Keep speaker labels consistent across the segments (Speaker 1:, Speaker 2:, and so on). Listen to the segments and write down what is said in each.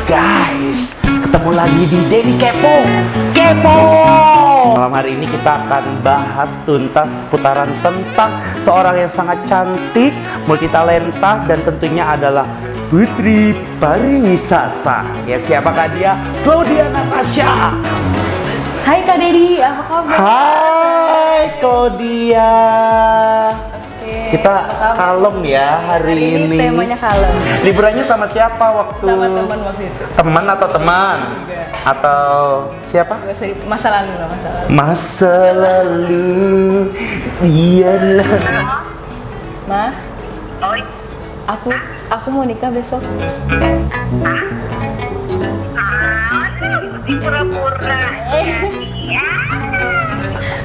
Speaker 1: Guys, ketemu lagi di Denny Kepo. Malam hari ini kita akan bahas tuntas putaran tentang seorang yang sangat cantik, multitalenta, dan tentunya adalah putri pariwisata. Ya, siapakah dia? Claudia Natasha.
Speaker 2: Hai Kak Dedi, apa kabar?
Speaker 1: Hai Claudia.
Speaker 2: Oke,
Speaker 1: Kita
Speaker 2: apa kabar?
Speaker 1: kalem ya hari ini.
Speaker 2: Temanya kalem.
Speaker 1: Liburannya sama siapa waktu?
Speaker 2: Sama teman waktu itu.
Speaker 1: Teman atau teman? Atau siapa?
Speaker 2: Masa lalu lah, masa lalu.
Speaker 1: Masa lalu iyalah.
Speaker 2: Ma, aku mau nikah besok.
Speaker 3: Pura-pura.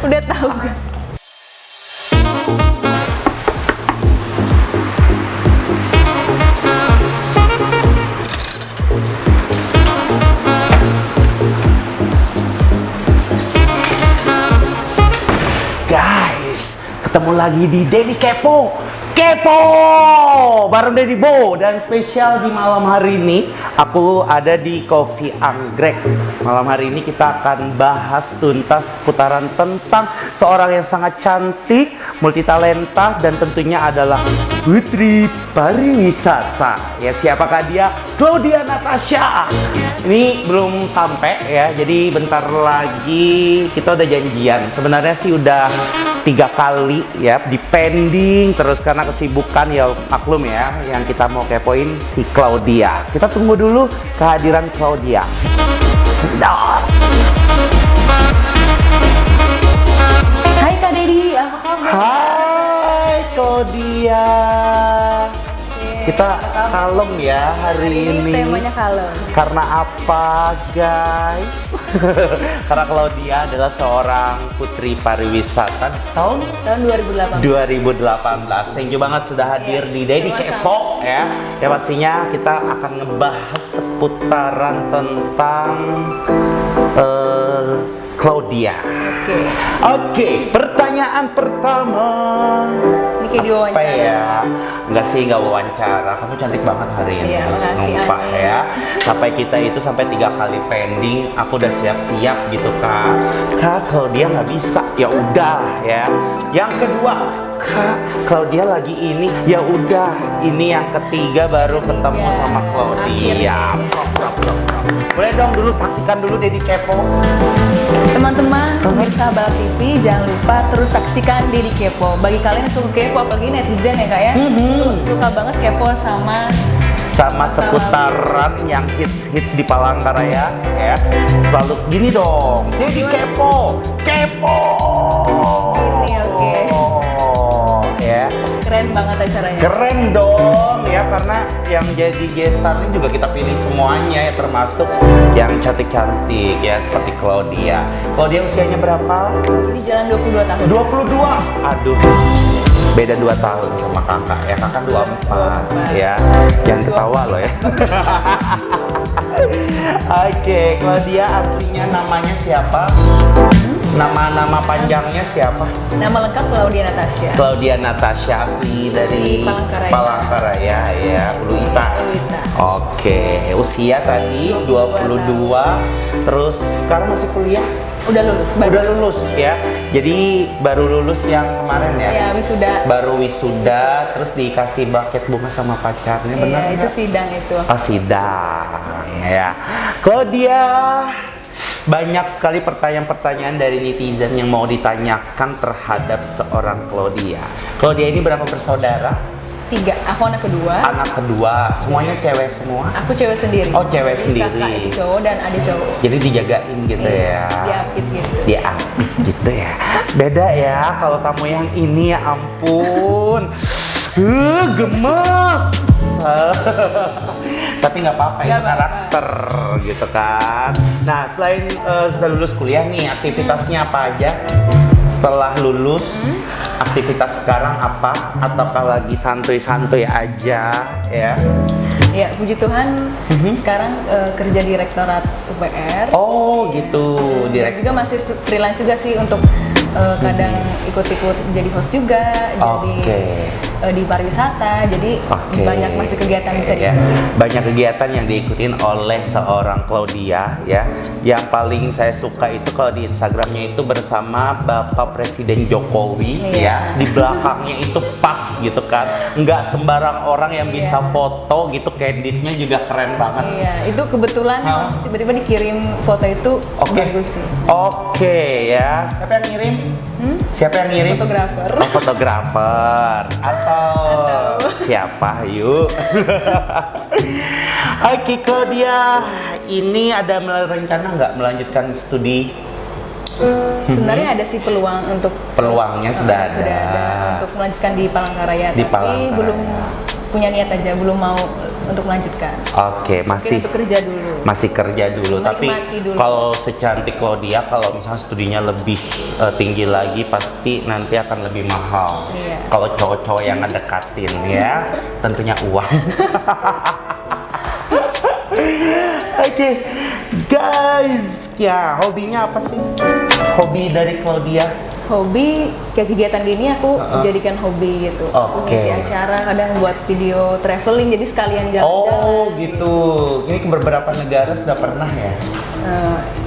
Speaker 2: Udah tahu kan?
Speaker 1: Guys, ketemu lagi di Denny Kepo bareng Denny Bo. Dan spesial di malam hari ini aku ada di Coffee Anggrek. Malam hari ini kita akan bahas tuntas putaran tentang seorang yang sangat cantik, multitalenta, dan tentunya adalah putri pariwisata. Ya, siapakah dia? Claudia Natasha. Ini belum sampai ya, jadi bentar lagi kita udah janjian. Sebenarnya sih udah 3 kali ya, dipending terus karena kesibukan ya, maklum ya. Yang kita mau kepoin si Claudia. Kita tunggu dulu kehadiran Claudia.
Speaker 2: Hai Kak Dedi, apa kabar?
Speaker 1: Hai Claudia. Kita kalem ya hari ini.
Speaker 2: Temanya kalem.
Speaker 1: Karena apa, guys? Karena Claudia adalah seorang putri pariwisata tahun 2018. Thank you banget sudah hadir di Denny Kepo ya. Ya pastinya kita akan ngebahas seputaran tentang Claudia. Oke, pertanyaan pertama.
Speaker 2: Ini kayak diwawancara.
Speaker 1: Apa ya? Enggak sih, enggak wawancara. Kamu cantik banget hari ini.
Speaker 2: Iya, makasih,
Speaker 1: Sumpah
Speaker 2: Ade.
Speaker 1: ya. Sampai kita itu sampai 3 kali pending, aku udah siap-siap gitu Kak. Kak, Claudia nggak bisa. Ya udah ya. Yang kedua, Kak, Claudia lagi ini. Ya udah, ini yang ketiga baru ketemu sama Claudia. Boleh dong dulu saksikan dulu Denny Kepo.
Speaker 2: Teman-teman, pemirsa Balap TV, jangan lupa terus saksikan Denny Kepo. Bagi kalian yang suka kepo, apalagi netizen ya Kak ya, suka banget kepo sama
Speaker 1: seputaran yang hits di Palangkaraya ya. Selalu gini dong. Denny Kepo.
Speaker 2: Ini oke.
Speaker 1: Ya.
Speaker 2: Keren banget acaranya.
Speaker 1: Keren dong ya, karena yang jadi guest star-nya juga kita pilih semuanya ya, termasuk yang cantik-cantik ya seperti Claudia. Claudia usianya berapa?
Speaker 2: Ini jalan 22 tahun.
Speaker 1: 22. Aduh. Beda 2 tahun sama kakak ya. Kakak 24 ya. Jangan ketawa loh ya. Oke, Claudia aslinya namanya siapa? Nama panjangnya siapa?
Speaker 2: Nama lengkap Claudia Natasha.
Speaker 1: Claudia Natasha, asli dari Palangkaraya ya, Uluita. Oke, usia tadi 22, terus sekarang masih kuliah?
Speaker 2: Udah lulus.
Speaker 1: Udah lulus ya. Jadi baru lulus yang kemarin ya?
Speaker 2: Iya, wisuda.
Speaker 1: Baru wisuda, terus dikasih buket bunga sama pacarnya, benar
Speaker 2: Iya, itu
Speaker 1: nggak?
Speaker 2: sidang itu.
Speaker 1: Oh, sidang ya. Claudia, banyak sekali pertanyaan-pertanyaan dari netizen yang mau ditanyakan terhadap seorang Claudia. Claudia ini berapa bersaudara?
Speaker 2: 3, aku anak kedua.
Speaker 1: Anak kedua, semuanya cewek semua?
Speaker 2: Aku cewek sendiri.
Speaker 1: Oh, cewek
Speaker 2: Jadi
Speaker 1: sendiri.
Speaker 2: Kakak itu cowok dan adik cowok.
Speaker 1: Jadi dijagain gitu ya?
Speaker 2: Diapit gitu.
Speaker 1: Diapit gitu ya. Beda ya kalau kamu yang ini, ya ampun. Gemes. Tapi nggak apa-apa, itu karakter gitu kan. Nah, selain sudah lulus kuliah nih, aktivitasnya apa aja? Setelah lulus, aktivitas sekarang apa? Ataukah lagi santuy-santuy aja ya?
Speaker 2: Ya, puji Tuhan sekarang kerja di Rektorat UPR.
Speaker 1: Oh gitu,
Speaker 2: Dan juga masih freelance juga sih untuk kadang ikut-ikut jadi host juga, jadi di pariwisata, jadi banyak masih kegiatan bisa diikuti.
Speaker 1: Banyak kegiatan yang diikutin oleh seorang Claudia ya. Yang paling saya suka itu kalau di Instagramnya itu bersama Bapak Presiden Jokowi ya. Di belakangnya itu pas gitu kan. Nggak sembarang orang yang bisa foto gitu, candidnya juga keren banget.
Speaker 2: Iya, itu kebetulan tiba-tiba dikirim foto itu bagus sih.
Speaker 1: Ya. Siapa yang ngirim? Siapa yang ngirim?
Speaker 2: Fotografer.
Speaker 1: Oh, fotografer. Atau siapa? Yuk. Oke, Claudia, ini ada rencana nggak melanjutkan studi?
Speaker 2: Sebenarnya ada sih peluang untuk
Speaker 1: peluangnya sudah ada
Speaker 2: untuk melanjutkan di Palangkaraya, tapi belum punya niat aja, belum mau untuk melanjutkan.
Speaker 1: Oke, masih
Speaker 2: untuk kerja dulu.
Speaker 1: Masih kerja dulu. Tapi
Speaker 2: dulu.
Speaker 1: Kalau secantik Claudia, kalau misalnya studinya lebih tinggi lagi, pasti nanti akan lebih mahal. Kalau cowok-cowok yang ngedekatin ya, tentunya uang. Oke, guys, ya hobinya apa sih? Hobi dari Claudia?
Speaker 2: Hobi kayak kegiatan gini aku jadikan hobi gitu. Aku ngisi acara, kadang buat video traveling, jadi sekalian jalan-jalan.
Speaker 1: Oh gitu. Ini ke beberapa negara sudah pernah ya?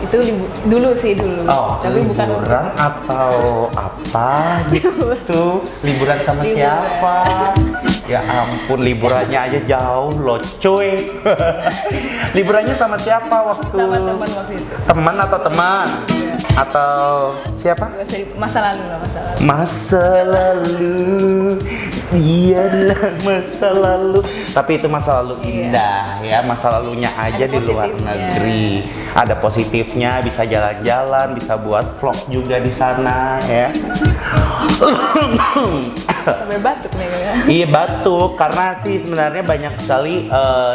Speaker 2: Itu dulu sih. Tapi bukan
Speaker 1: liburan atau apa gitu? Liburan sama siapa? Ya ampun, liburannya aja jauh loh cuy. Liburannya sama siapa waktu?
Speaker 2: Sama teman waktu itu.
Speaker 1: Teman atau teman? Atau siapa?
Speaker 2: Masa lalu lah,
Speaker 1: masa lalu. Iyalah masa lalu. Tapi itu masa lalu indah ya, masa lalunya aja di luar negeri. Ada positifnya, bisa jalan-jalan, bisa buat vlog juga di sana ya.
Speaker 2: Sampai batuk nih ya.
Speaker 1: Iya batuk, karena sih sebenarnya banyak sekali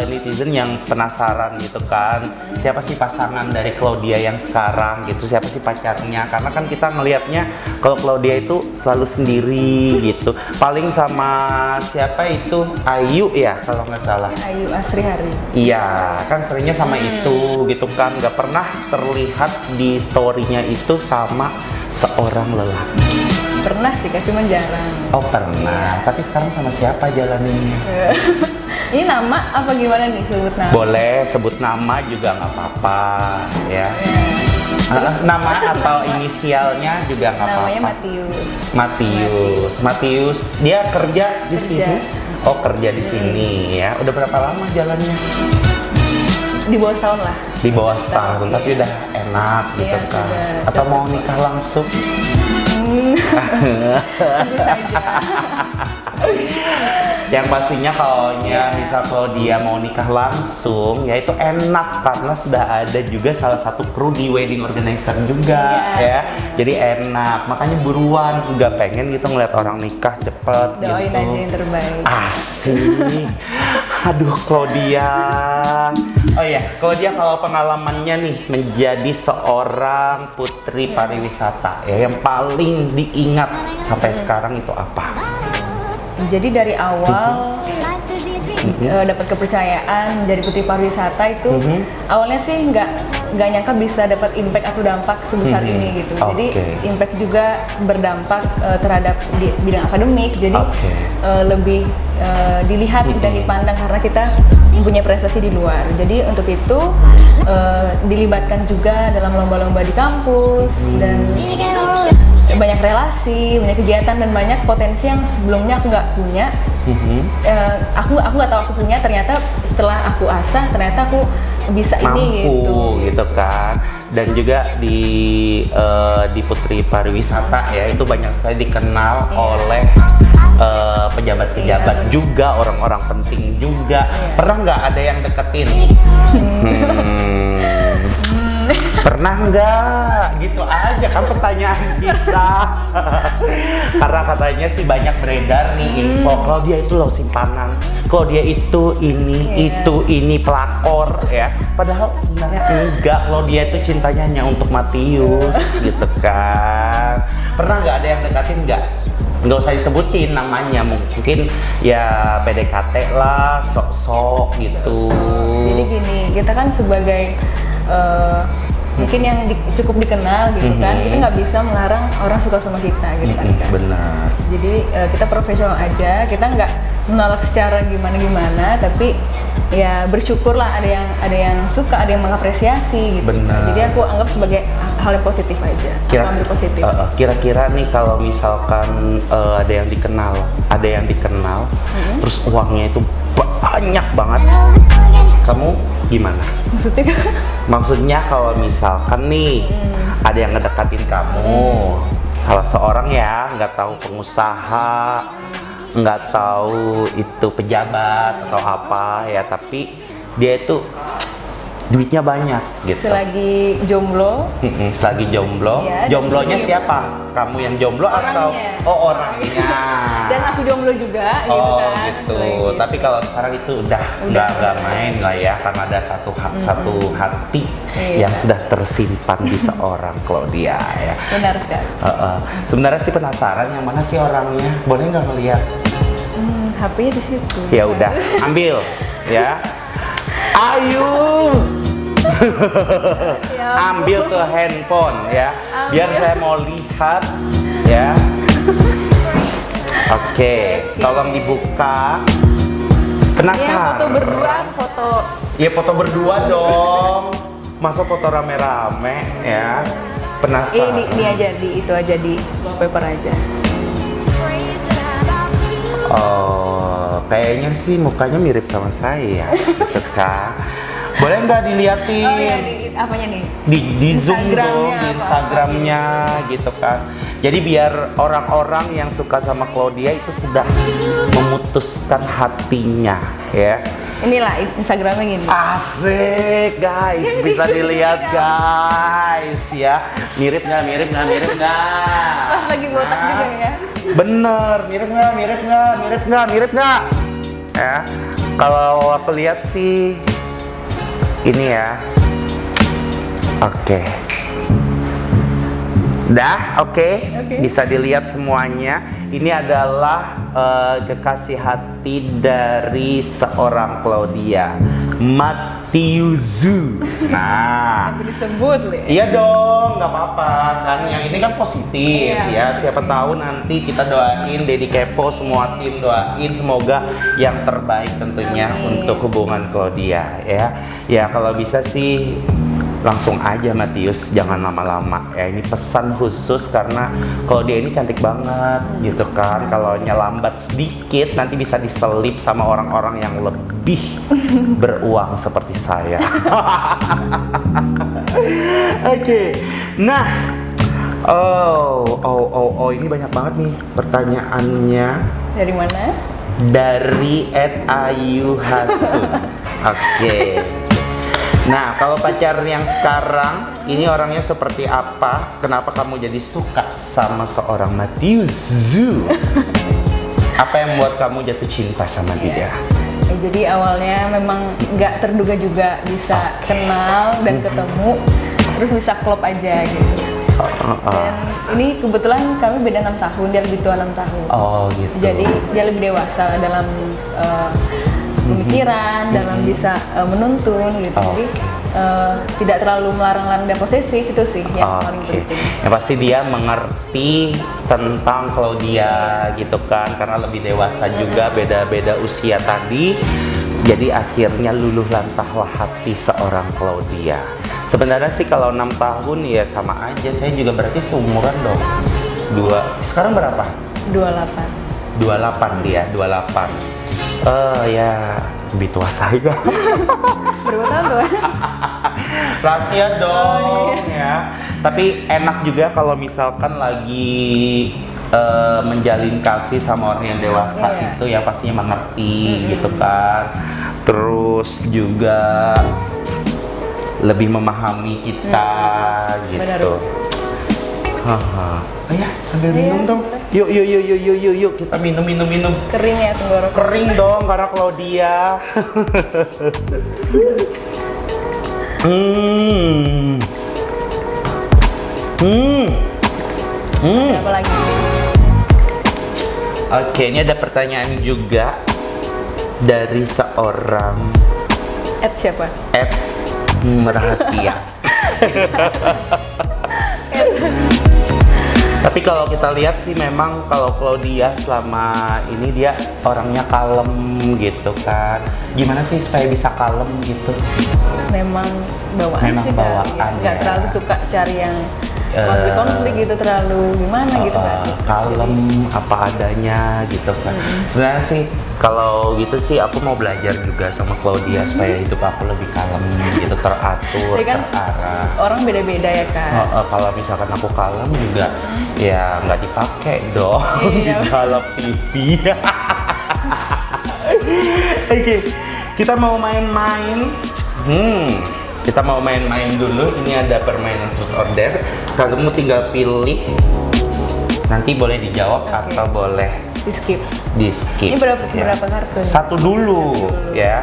Speaker 1: netizen yang penasaran gitu kan, siapa sih pasangan dari Claudia yang sekarang gitu, siapa sih pacarnya, karena kan kita ngelihatnya kalau Claudia itu selalu sendiri gitu, paling sama siapa itu, Ayu ya kalau nggak salah.
Speaker 2: Ayu Asrihari.
Speaker 1: Iya, kan seringnya sama itu gitu kan, nggak pernah terlihat di story-nya itu sama seorang lelaki.
Speaker 2: Pernah sih Kak, cuma jarang.
Speaker 1: Oh pernah, tapi sekarang sama siapa jalaninnya?
Speaker 2: Ini nama apa gimana nih, sebut nama?
Speaker 1: Boleh, sebut nama juga nggak apa-apa ya. Nama atau inisialnya juga nggak apa-apa.
Speaker 2: Namanya
Speaker 1: Matius. Dia kerja di sini? Oh kerja di sini ya. Udah berapa lama jalannya?
Speaker 2: Di bawah setahun lah.
Speaker 1: Di bawah setahun, tapi udah enak gitu kan. Atau mau nikah langsung? Yang pastinya kalau misal dia mau nikah langsung, ya itu enak karena sudah ada juga salah satu kru di wedding organizer juga ya. Jadi enak, makanya buruan juga pengen gitu ngeliat orang nikah cepet.
Speaker 2: Doain
Speaker 1: gitu.
Speaker 2: aja yang terbaik.
Speaker 1: Asik. Aduh Claudia. Oh iya, Claudia kalau pengalamannya nih menjadi seorang putri pariwisata ya, yang paling diingat sampai sekarang itu apa?
Speaker 2: Jadi dari awal dapat kepercayaan jadi putri pariwisata itu awalnya sih nggak nyangka bisa dapat impact atau dampak sebesar ini gitu. Jadi impact juga berdampak terhadap di bidang akademik. Jadi lebih dilihat dan dipandang karena kita punya prestasi di luar. Jadi untuk itu dilibatkan juga dalam lomba-lomba di kampus dan banyak relasi, banyak kegiatan dan banyak potensi yang sebelumnya aku nggak punya. Aku nggak tahu aku punya, ternyata setelah aku asah ternyata aku bisa ini
Speaker 1: gitu kan. Dan juga di Putri Pariwisata ya itu banyak sekali dikenal oleh pejabat-pejabat juga, orang-orang penting juga. Pernah nggak ada yang deketin? Pernah nggak? Gitu aja kan pertanyaan kita. Karena katanya sih banyak beredar nih info Claudia itu loh simpanan, Claudia itu ini pelakor ya. Padahal sebenarnya enggak, Claudia itu cintanya hanya untuk Matius gitu kan. Pernah nggak ada yang deketin nggak? Nggak usah disebutin namanya, mungkin ya PDKT lah, sok-sok gitu.
Speaker 2: Jadi gini, kita kan sebagai mungkin yang cukup dikenal gitu kan, kita nggak bisa melarang orang suka sama kita gitu kan.
Speaker 1: Benar.
Speaker 2: Jadi kita profesional aja, kita nggak menolak secara gimana, tapi ya bersyukurlah ada yang suka, ada yang mengapresiasi gitu.
Speaker 1: Benar.
Speaker 2: Jadi aku anggap sebagai hal yang positif aja. Aku ambil positif.
Speaker 1: Kira-kira nih kalau misalkan ada yang dikenal, terus uangnya itu banyak banget, kamu gimana? Maksudnya kalau misalkan nih ada yang ngedekatin kamu, salah seorang ya, nggak tahu pengusaha, nggak tahu itu pejabat atau apa ya, tapi dia itu duitnya banyak gitu.
Speaker 2: Selagi jomblo.
Speaker 1: Selagi jomblo.
Speaker 2: Ya,
Speaker 1: jomblonya siapa? Kamu yang jomblo atau orangnya?
Speaker 2: Dan aku jomblo juga gitu
Speaker 1: Oh
Speaker 2: kan.
Speaker 1: gitu. Tapi kalau sekarang itu udah nggak main lah ya, karena ada satu hati yang sudah tersimpan di seorang Claudia ya.
Speaker 2: Benar sekali.
Speaker 1: Sebenarnya sih penasaran yang mana sih orangnya? Boleh nggak ngeliat?
Speaker 2: HP-nya di situ.
Speaker 1: Ya udah, ambil ya. Ayo. Ambil ke handphone ya, biar saya mau lihat ya. Oke, tolong dibuka. Penasaran?
Speaker 2: Ya, foto berdua,
Speaker 1: Ya foto berdua dong. Masa foto rame-rame ya? Penasaran?
Speaker 2: Ini aja itu aja di wallpaper aja.
Speaker 1: Oh, kayaknya sih mukanya mirip sama saya, gitu kan? Boleh nggak diliatin?
Speaker 2: Oh iya, apanya nih?
Speaker 1: Di zoom dong, di
Speaker 2: apa?
Speaker 1: Instagramnya gitu kan. Jadi biar orang-orang yang suka sama Claudia itu sudah memutuskan hatinya ya.
Speaker 2: Inilah Instagramnya gini.
Speaker 1: Asik guys, bisa dilihat guys ya. Mirip nggak?
Speaker 2: Pas lagi botak juga ya.
Speaker 1: Bener, mirip nggak? Ya, kalau aku lihat sih ini ya. Oke. Oke. Bisa dilihat semuanya. Ini adalah kekasih hati dari seorang Claudia, Matiuzu. Nah,
Speaker 2: Sampai disebut loh.
Speaker 1: iya dong, nggak apa-apa kan. Yang ini kan positif ya. Siapa tahu nanti kita doain Dedi Kepo, semua tim doain semoga yang terbaik tentunya untuk hubungan Claudia ya. Ya kalau bisa sih langsung aja Matius, jangan lama-lama ya. Ini pesan khusus karena Claudia ini cantik banget gitu kan. Kalau lambat sedikit nanti bisa diselip sama orang-orang yang lebih beruang seperti saya. Oke. Nah, ini banyak banget nih pertanyaannya.
Speaker 2: Dari mana?
Speaker 1: Dari @ayuhasun. Oke. Nah, kalau pacar yang sekarang ini orangnya seperti apa? Kenapa kamu jadi suka sama seorang Matiuzu? Apa yang membuat kamu jatuh cinta sama dia?
Speaker 2: Jadi awalnya memang nggak terduga juga bisa kenal dan ketemu, terus bisa klop aja gitu. Dan ini kebetulan kami beda 6 tahun, dia lebih tua 6 tahun.
Speaker 1: Oh gitu.
Speaker 2: Jadi dia lebih dewasa dalam pemikiran, dalam bisa menuntun gitu. Jadi tidak terlalu melarang-larang dan posesif, itu sih yang paling penting.
Speaker 1: Yang pasti dia mengerti tentang Claudia gitu kan, karena lebih dewasa juga, beda-beda usia tadi. Jadi akhirnya luluh lantahlah hati seorang Claudia. Sebenarnya sih kalau 6 tahun ya sama aja, saya juga berarti seumuran dong. Sekarang berapa?
Speaker 2: 28.
Speaker 1: 28 dia, 28. Ya lebih tua saya.
Speaker 2: Berapa tahun tuh?
Speaker 1: Rahasia dong ya. Tapi enak juga kalau misalkan lagi menjalin kasih sama orang yang dewasa itu ya pastinya mengerti gitu kan. Terus juga lebih memahami kita gitu. Haha. Oh ya, sambil minum dong. Yuk, kita minum.
Speaker 2: Kering ya tenggorokan.
Speaker 1: Kering dong karena Claudia.
Speaker 2: Apa lagi?
Speaker 1: Oke, ini ada pertanyaan juga dari seorang
Speaker 2: Siapa?
Speaker 1: rahasia. Tapi kalau kita lihat sih memang kalau Claudia selama ini dia orangnya kalem gitu kan. Gimana sih supaya bisa kalem gitu?
Speaker 2: Memang bawaan
Speaker 1: Memang
Speaker 2: sih
Speaker 1: bawaan
Speaker 2: nggak
Speaker 1: ya.
Speaker 2: terlalu suka cari yang konflik-konflik gitu, terlalu gimana gitu nggak sih?
Speaker 1: Kalem apa adanya gitu kan. Sebenarnya sih kalau gitu sih aku mau belajar juga sama Claudia supaya hidup aku lebih kalem gitu, teratur,
Speaker 2: Jadi kan
Speaker 1: terarah.
Speaker 2: orang beda-beda ya kan.
Speaker 1: Kalau misalkan aku kalem juga ya nggak dipakai dong di
Speaker 2: Iya.
Speaker 1: dalam TV. Oke, kita mau main-main. Kita mau main-main dulu. Ini ada permainan food order. Kamu tinggal pilih. Nanti boleh dijawab
Speaker 2: Oke.
Speaker 1: atau boleh
Speaker 2: Di skip.
Speaker 1: di skip.
Speaker 2: Ini berapa
Speaker 1: ya.
Speaker 2: kartu?
Speaker 1: Satu dulu ya.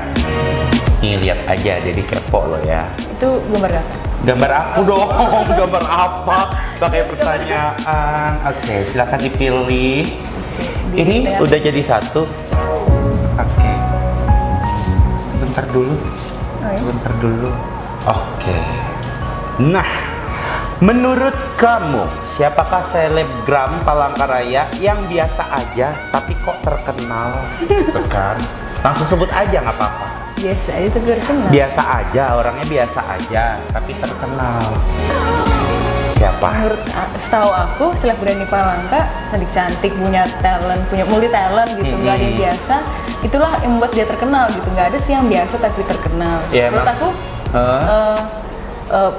Speaker 1: Nih lihat aja, jadi kepo lo ya.
Speaker 2: Itu gambar apa?
Speaker 1: Gambar aku dong, gambar apa? Pakai pertanyaan. Oke, silakan dipilih. Ini udah jadi satu. Oke. Sebentar dulu.
Speaker 2: Oh, ya?
Speaker 1: Sebentar dulu. Oke. Nah, menurut kamu siapakah selebgram Palangkaraya yang biasa aja tapi kok terkenal? Tuh kan? Langsung sebut aja nggak apa-apa.
Speaker 2: Biasa aja tuh terkenal.
Speaker 1: Biasa aja, orangnya biasa aja tapi terkenal. Siapa?
Speaker 2: Menurut setahu aku selebgram di Palangka cantik-cantik, punya talent, punya multi talent gitu, nggak ada yang biasa. Itulah yang membuat dia terkenal gitu. Nggak ada sih yang biasa tapi terkenal.
Speaker 1: Ya,
Speaker 2: Menurut
Speaker 1: Mas.
Speaker 2: aku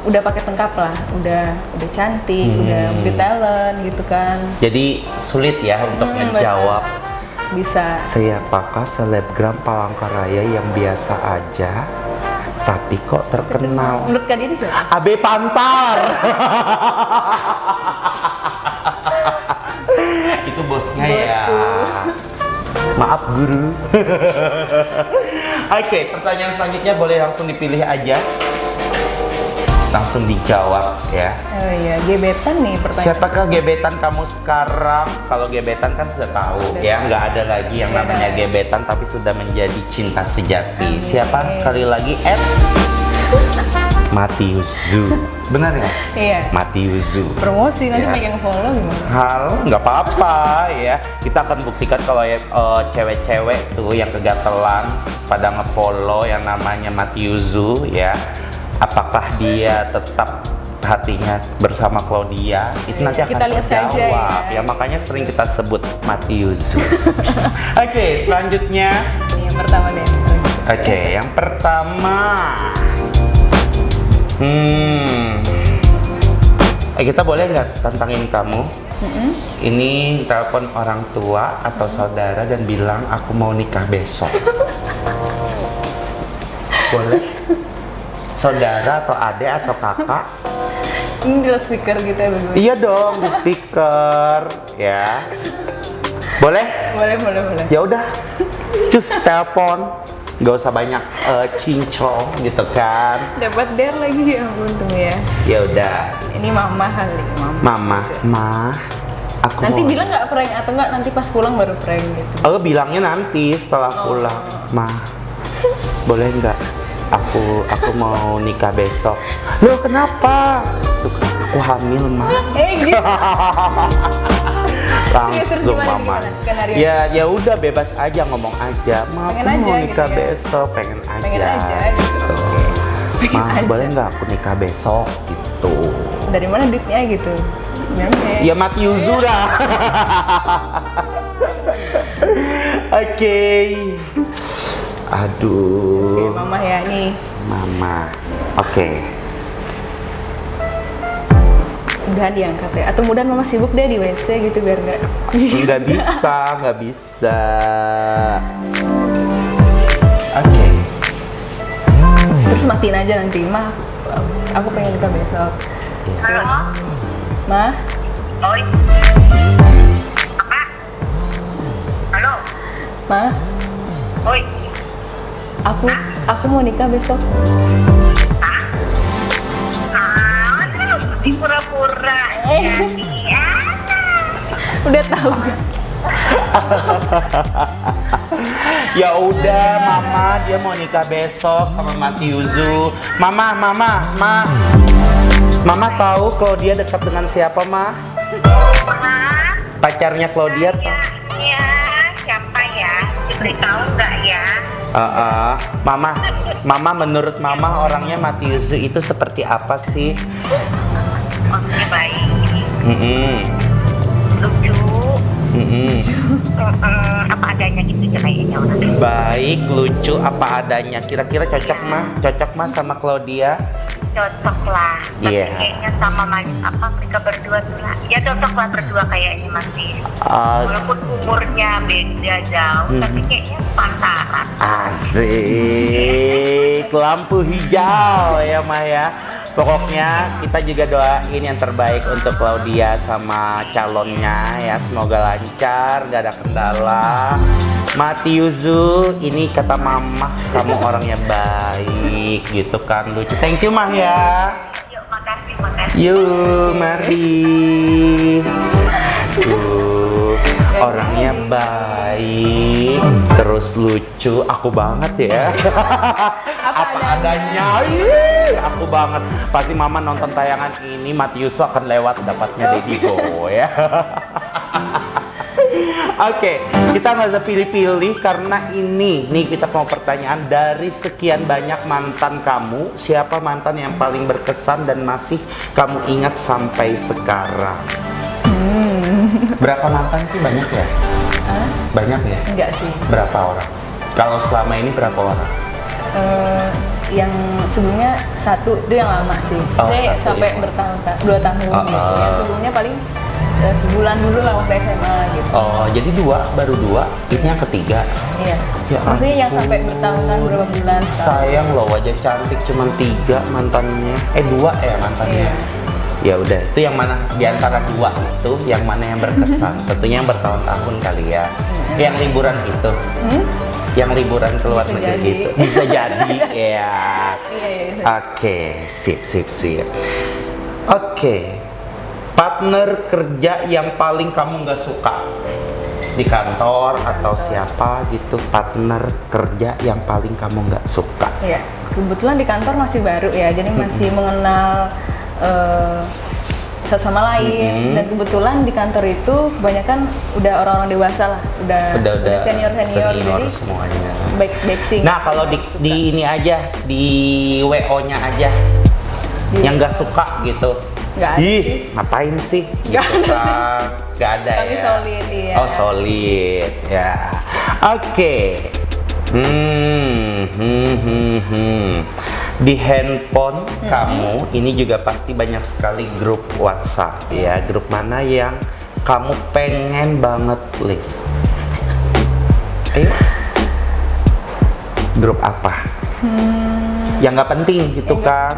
Speaker 2: udah pakai lengkap lah, udah cantik, udah multi talent gitu kan.
Speaker 1: Jadi sulit ya untuk menjawab
Speaker 2: Bisa.
Speaker 1: siapakah selebgram Palangkaraya yang biasa aja tapi kok terkenal.
Speaker 2: Menurut Kak Didi siapa?
Speaker 1: Abe Pantar. Itu bosnya ya.
Speaker 2: Bosku.
Speaker 1: Maaf guru. Oke, pertanyaan selanjutnya boleh langsung dipilih aja. Langsung dijawab ya.
Speaker 2: Oh iya, gebetan nih pertanyaan.
Speaker 1: Siapakah gebetan kamu sekarang? Kalau gebetan kan sudah tahu
Speaker 2: Sudah
Speaker 1: ya,
Speaker 2: tahu.
Speaker 1: nggak ada lagi yang
Speaker 2: Nggak
Speaker 1: namanya
Speaker 2: ada.
Speaker 1: gebetan tapi sudah menjadi cinta sejati.
Speaker 2: Amin.
Speaker 1: Siapa? Sekali lagi Matiuzu. Benar ya?
Speaker 2: Iya.
Speaker 1: Matiuzu.
Speaker 2: Promosi nanti
Speaker 1: Ya.
Speaker 2: pengen follow gimana?
Speaker 1: Hal nggak apa-apa ya. Kita akan buktikan kalau cewek-cewek tuh yang kegatelan pada ngefollow yang namanya Matiuzu ya. Apakah dia tetap hatinya bersama Claudia? Itu nanti akan
Speaker 2: Kita lihat saja
Speaker 1: terjawab.
Speaker 2: ya.
Speaker 1: Ya makanya sering kita sebut Matiuzu. Oke, selanjutnya.
Speaker 2: Ini yang pertama deh.
Speaker 1: Oke, yang pertama. Kita boleh nggak tantangin kamu? Ini telepon orang tua atau saudara dan bilang aku mau nikah besok. Boleh? Saudara atau adik atau kakak?
Speaker 2: Ini di loudspeaker gitu ya bagaimana?
Speaker 1: Iya dong, di speaker ya. Boleh?
Speaker 2: Boleh.
Speaker 1: Ya udah, cus telepon. Gak usah banyak cincong gitu kan.
Speaker 2: Dapat dare lagi ya ampun tuh ya.
Speaker 1: Ya udah,
Speaker 2: Ini mama kali,
Speaker 1: mama, aku
Speaker 2: Nanti
Speaker 1: mau.
Speaker 2: bilang nggak prank atau nggak nanti pas pulang baru prank gitu.
Speaker 1: Oh, bilangnya nanti setelah pulang. Ma, boleh nggak? Aku mau nikah besok. Loh kenapa? Tuh, aku hamil, Ma.
Speaker 2: Gitu. Terus
Speaker 1: Langsung
Speaker 2: gimana,
Speaker 1: mama.
Speaker 2: gimana skenario?
Speaker 1: Ya udah bebas aja ngomong aja. Ma, aku
Speaker 2: Pengen
Speaker 1: mau
Speaker 2: aja
Speaker 1: nikah
Speaker 2: gitu ya.
Speaker 1: besok, pengen aja.
Speaker 2: Pengen aja gitu.
Speaker 1: Ma,
Speaker 2: aja.
Speaker 1: boleh nggak aku nikah besok gitu?
Speaker 2: Dari mana duitnya gitu? Gimana
Speaker 1: Ya mati Yuzu dah. Oke. Aduh.
Speaker 2: Mama ya nih.
Speaker 1: Mama. Oke.
Speaker 2: Mudahan diangkat ya. Atau mudahan mama sibuk deh di WC gitu biar nggak.
Speaker 1: Nggak bisa. Oke.
Speaker 2: Terus matiin aja nanti. Ma, aku pengen nikah besok.
Speaker 3: Halo,
Speaker 2: Ma,
Speaker 3: oi. Apa? Halo,
Speaker 2: Ma,
Speaker 3: oi.
Speaker 2: aku mau nikah besok.
Speaker 3: Ah, di pura-pura. Ya.
Speaker 2: Udah tahu.
Speaker 1: Ya udah, Mama dia mau nikah besok sama Matiuzu. Mama tahu Claudia dekat dengan siapa, Ma?
Speaker 3: Ma,
Speaker 1: Pacarnya Claudia.
Speaker 3: ya, siapa ya? Diberitahu nggak ya?
Speaker 1: Mama menurut Mama orangnya Matiuzu itu seperti apa sih?
Speaker 3: Orangnya baik,
Speaker 1: Mm-mm.
Speaker 3: lucu,
Speaker 1: Mm-mm.
Speaker 3: apa adanya gitu ya kayaknya orangnya.
Speaker 1: Baik, lucu, apa adanya. Kira-kira cocok mah sama Claudia?
Speaker 3: Cocok lah. Tapi
Speaker 1: Iya.
Speaker 3: kayaknya sama mereka berdua tuh lah. Ya cocok lah berdua kayaknya masih.
Speaker 1: Ah,
Speaker 3: Walaupun umurnya beda jauh, tapi kayaknya pantaran.
Speaker 1: asik, lampu hijau ya Maya. Pokoknya kita juga doain yang terbaik untuk Claudia sama calonnya ya. Semoga lancar, gak ada kendala. Matiuzu, ini kata Mama, kamu orangnya baik gitu kan, lucu. Thank you Mah ya.
Speaker 3: Yuk, makasih.
Speaker 1: Yuk, mari. Tuh, orangnya baik, terus lucu, aku banget ya. Apa adanya. Ih, aku banget. Pasti Mama nonton tayangan ini, Matiusu akan lewat dapatnya Daddy Go ya. Oke, kita nggak usah pilih-pilih karena ini nih kita mau pertanyaan dari sekian banyak mantan kamu, siapa mantan yang paling berkesan dan masih kamu ingat sampai sekarang? Berapa mantan sih, banyak ya? Banyak ya?
Speaker 2: Enggak sih.
Speaker 1: Berapa orang? Kalau selama ini berapa orang?
Speaker 2: Yang sebelumnya satu itu yang lama sih.
Speaker 1: Oh,
Speaker 2: Saya
Speaker 1: satu
Speaker 2: sampai
Speaker 1: ya.
Speaker 2: bertahun-tahun, 2 tahun
Speaker 1: Oh,
Speaker 2: gitu.
Speaker 1: oh.
Speaker 2: Yang sebelumnya paling sebulan dulu lah waktu SMA gitu.
Speaker 1: Oh, jadi baru dua, ini yang ketiga.
Speaker 2: Iya.
Speaker 1: Ya
Speaker 2: Maksudnya yang
Speaker 1: ampun.
Speaker 2: sampai bertahun-tahun berapa bulan. setahun.
Speaker 1: Sayang loh, wajah cantik cuma 3 mantannya. 2 ya mantannya.
Speaker 2: Iya.
Speaker 1: Ya udah, itu yang mana di antara 2 itu yang mana yang berkesan? Tentunya yang bertahun-tahun kali ya. Yang liburan itu. Yang liburan ke luar
Speaker 2: Bisa
Speaker 1: negeri
Speaker 2: jadi.
Speaker 1: itu. Bisa jadi ya.
Speaker 2: Iya.
Speaker 1: Oke, sip. Oke. Partner kerja yang paling kamu nggak suka di kantor atau siapa gitu, partner kerja yang paling kamu nggak suka?
Speaker 2: Iya. Kebetulan di kantor masih baru ya, jadi masih mengenal satu sama lain. Dan kebetulan di kantor itu kebanyakan udah orang-orang dewasa lah, udah senior, jadi
Speaker 1: semuanya.
Speaker 2: baik sih.
Speaker 1: Nah, kalau di ini aja, di WO-nya aja, yang nggak suka gitu.
Speaker 2: Nggak ada
Speaker 1: Ih,
Speaker 2: sih.
Speaker 1: ngapain sih?
Speaker 2: Nggak
Speaker 1: Gitu
Speaker 2: ada sih.
Speaker 1: kan. Nggak ada
Speaker 2: Kami
Speaker 1: ya.
Speaker 2: solid, iya.
Speaker 1: Oh, solid ya. Oke. Di handphone kamu ini juga pasti banyak sekali grup WhatsApp ya. Grup mana yang kamu pengen banget live? Ayo. Grup apa? Yang nggak penting gitu
Speaker 2: Yang nggak
Speaker 1: kan?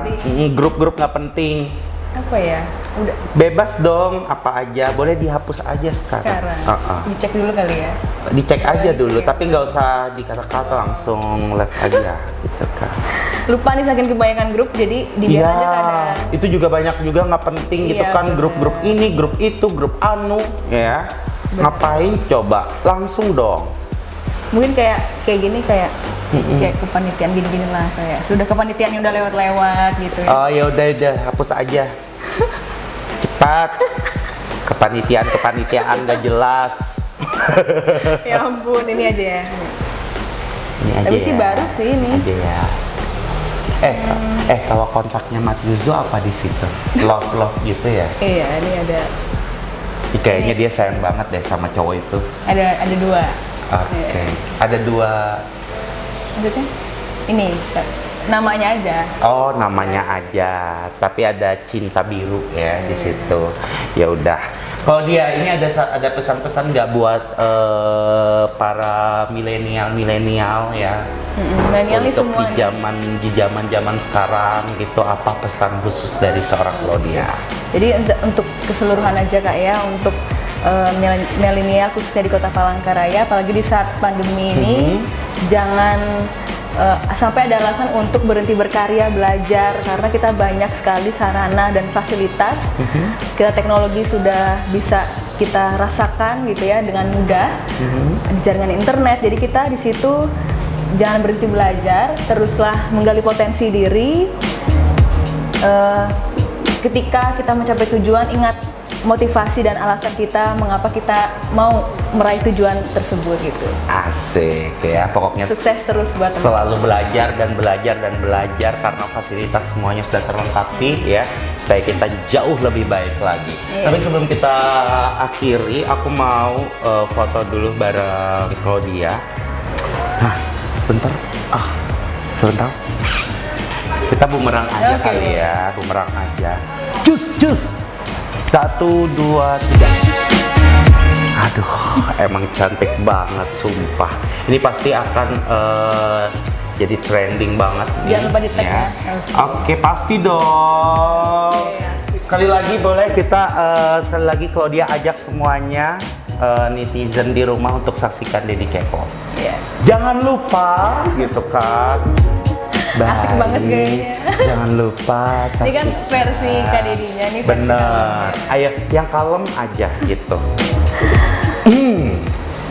Speaker 1: Grup-grup nggak penting.
Speaker 2: Apa ya? Udah
Speaker 1: Bebas dong, apa aja. Boleh dihapus aja sekarang.
Speaker 2: sekarang. Dicek dulu kali ya.
Speaker 1: Dicek aja
Speaker 2: Dicek
Speaker 1: dulu,
Speaker 2: ya.
Speaker 1: tapi nggak usah dikata-kata, langsung live aja gitu kan.
Speaker 2: Lupa nih saking kebanyakan grup, jadi dibiar aja kadang.
Speaker 1: Itu juga banyak juga nggak penting gitu
Speaker 2: Iya,
Speaker 1: kan,
Speaker 2: bener.
Speaker 1: grup-grup ini, grup itu, grup anu, ya. Ngapain coba? Langsung dong.
Speaker 2: Mungkin kayak gini kayak kepanitiaan gini-gini lah, kayak sudah kepanitiaan yang udah lewat-lewat gitu ya.
Speaker 1: Oh ya udah hapus aja. Cepat. Kepanitiaan nggak jelas.
Speaker 2: Ya ampun, ini aja ya.
Speaker 1: Ini aja
Speaker 2: Tapi sih
Speaker 1: ya.
Speaker 2: baru sih ini.
Speaker 1: Aja ya. Kalau kontaknya Matiuzu apa di situ? Love gitu ya.
Speaker 2: Iya, ini ada
Speaker 1: Kayaknya dia sayang banget deh sama cowok itu.
Speaker 2: ada 2.
Speaker 1: Oke.
Speaker 2: Iya.
Speaker 1: Ada 2.
Speaker 2: Maksudnya ini namanya aja.
Speaker 1: Oh, namanya aja. Tapi ada cinta biru ya di situ. Ya udah. Kalau dia ini ada pesan-pesan nggak buat para milenial ya?
Speaker 2: Milenial nih
Speaker 1: Untuk
Speaker 2: semua
Speaker 1: di zaman sekarang gitu, apa pesan khusus dari seorang Claudia?
Speaker 2: Jadi untuk keseluruhan aja Kak ya, untuk milenial khususnya di Kota Palangkaraya, apalagi di saat pandemi ini, jangan sampai ada alasan untuk berhenti berkarya, belajar, karena kita banyak sekali sarana dan fasilitas. Kita teknologi sudah bisa kita rasakan gitu ya dengan mudah di jaringan internet. Jadi kita di situ jangan berhenti belajar, teruslah menggali potensi diri. Ketika kita mencapai tujuan, ingat motivasi dan alasan kita mengapa kita mau meraih tujuan tersebut gitu.
Speaker 1: Asik ya, pokoknya
Speaker 2: Sukses terus buat teman.
Speaker 1: selalu belajar dan belajar dan belajar karena fasilitas semuanya sudah terlengkapi ya, supaya kita jauh lebih baik lagi.
Speaker 2: Iya.
Speaker 1: Tapi sebelum kita akhiri, aku mau foto dulu bareng Claudia. Nah, sebentar. Sebentar. Kita bumerang aja
Speaker 2: Oke,
Speaker 1: kali
Speaker 2: boleh.
Speaker 1: ya, bumerang aja. Cus. 1, 2, 3. Aduh, emang cantik banget, sumpah. Ini pasti akan jadi trending banget.
Speaker 2: Jangan lupa di tag ya.
Speaker 1: Oke, pasti dong. Sekali lagi boleh kita sekali lagi Claudia ajak semuanya netizen di rumah untuk saksikan Dedi Kepo.
Speaker 2: Iya.
Speaker 1: Jangan lupa gitu kan.
Speaker 2: Asik banget kayaknya.
Speaker 1: Jangan lupa saksikan.
Speaker 2: Ini kan versi Kak Dedinya, ini versi
Speaker 1: Bener.
Speaker 2: kalemnya.
Speaker 1: Ayo yang kalem aja gitu.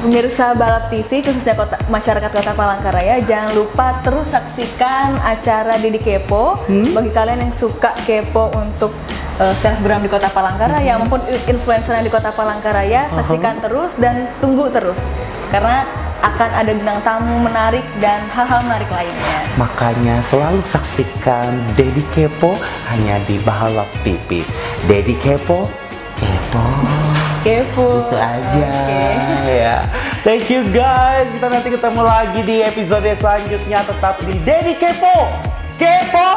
Speaker 2: Pemirsa Balap TV khususnya masyarakat Kota Palangkaraya, jangan lupa terus saksikan acara Dedi Kepo. Bagi kalian yang suka kepo untuk selebgram di Kota Palangkaraya maupun influencer yang di Kota Palangkaraya, saksikan terus dan tunggu terus karena akan ada bintang tamu menarik dan hal-hal menarik lainnya.
Speaker 1: Makanya selalu saksikan Dedi Kepo hanya di Balap TV. Dedi Kepo, kepo.
Speaker 2: Kepo.
Speaker 1: Itu aja
Speaker 2: Oke.
Speaker 1: ya. Thank you guys. Kita nanti ketemu lagi di episode selanjutnya, tetap di Dedi Kepo. Kepo.